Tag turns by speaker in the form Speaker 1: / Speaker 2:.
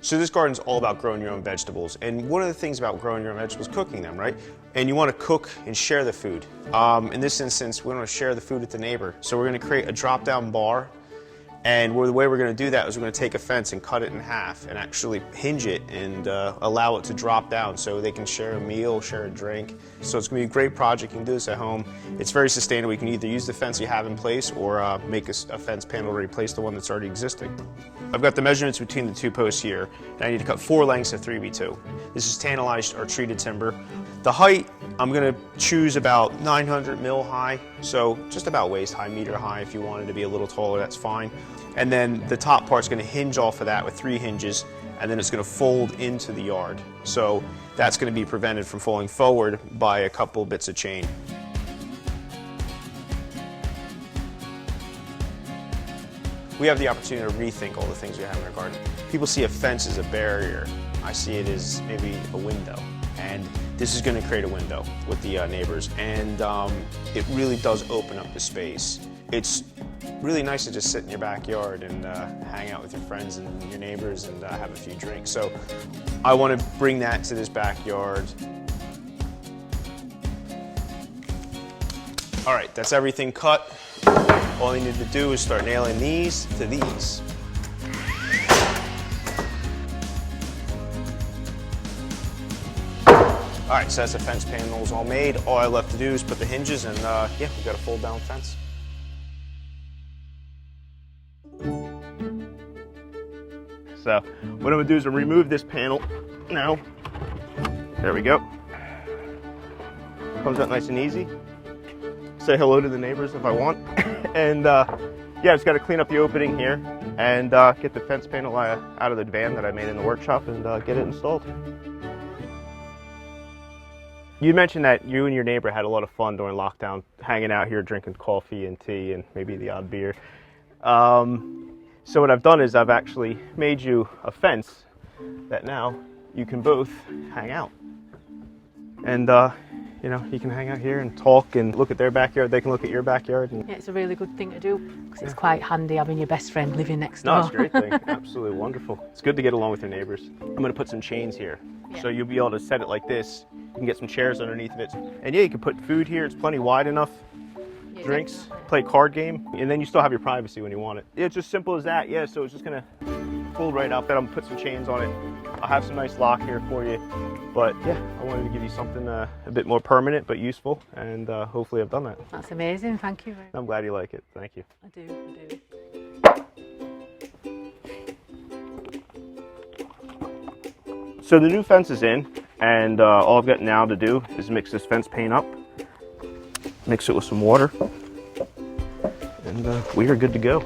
Speaker 1: So this garden's all about growing your own vegetables. And one of the things about growing your own vegetables is cooking them, right? And you want to cook and share the food. In this instance, we want to share the food with the neighbor. So we're going to create a drop-down bar. And the way we're going to do that is we're going to take a fence and cut it in half and actually hinge it and allow it to drop down so they can share a meal, share a drink. So it's going to be a great project. You can do this at home. It's very sustainable. You can either use the fence you have in place or make a fence panel to replace the one that's already existing. I've got the measurements between the two posts here, and I need to cut 4 lengths of 3x2. This is tantalized or treated timber. The height, I'm going to choose about 900 mil high, so just about waist high, meter high. If you wanted to be a little taller, that's fine. And then the top part's going to hinge off of that with 3 hinges, and then it's going to fold into the yard. So that's going to be prevented from falling forward by a couple bits of chain. We have the opportunity to rethink all the things we have in our garden. People see a fence as a barrier. I see it as maybe a window. And this is going to create a window with the neighbors. And it really does open up the space. It's really nice to just sit in your backyard and hang out with your friends and your neighbors and have a few drinks. So I want to bring that to this backyard. All right, that's everything cut. All I need to do is start nailing these to these. All right, so that's the fence panels all made. All I left to do is put the hinges and yeah, we've got a fold down fence. So what I'm gonna do is remove this panel now. There we go. Comes out nice and easy. Say hello to the neighbors if I want. And yeah, just got to clean up the opening here and get the fence panel out of the van that I made in the workshop and get it installed. You mentioned that you and your neighbor had a lot of fun during lockdown, hanging out here, drinking coffee and tea and maybe the odd beer. So what I've done is I've actually made you a fence that now you can both hang out. And you know, you can hang out here and talk and look at their backyard. They can look at your backyard. And
Speaker 2: yeah, it's a really good thing to do because it's quite handy having your best friend living next door.
Speaker 1: No, it's a great thing. Absolutely wonderful. It's good to get along with your neighbors. I'm going to put some chains here. Yeah. So you'll be able to set it like this. You can get some chairs underneath of it. And yeah, you can put food here. It's plenty wide enough. Yeah, drinks, play a card game, and then you still have your privacy when you want it. It's just simple as that. Yeah, so it's just going to fold right up. Then I'm going to put some chains on it. I'll have some nice lock here for you. But yeah, I wanted to give you something a bit more permanent but useful, and hopefully I've done that.
Speaker 2: That's amazing, thank you.
Speaker 1: I'm glad you like it, thank you.
Speaker 2: I do.
Speaker 1: So the new fence is in, and all I've got now to do is mix this fence paint up, mix it with some water, and we are good to go.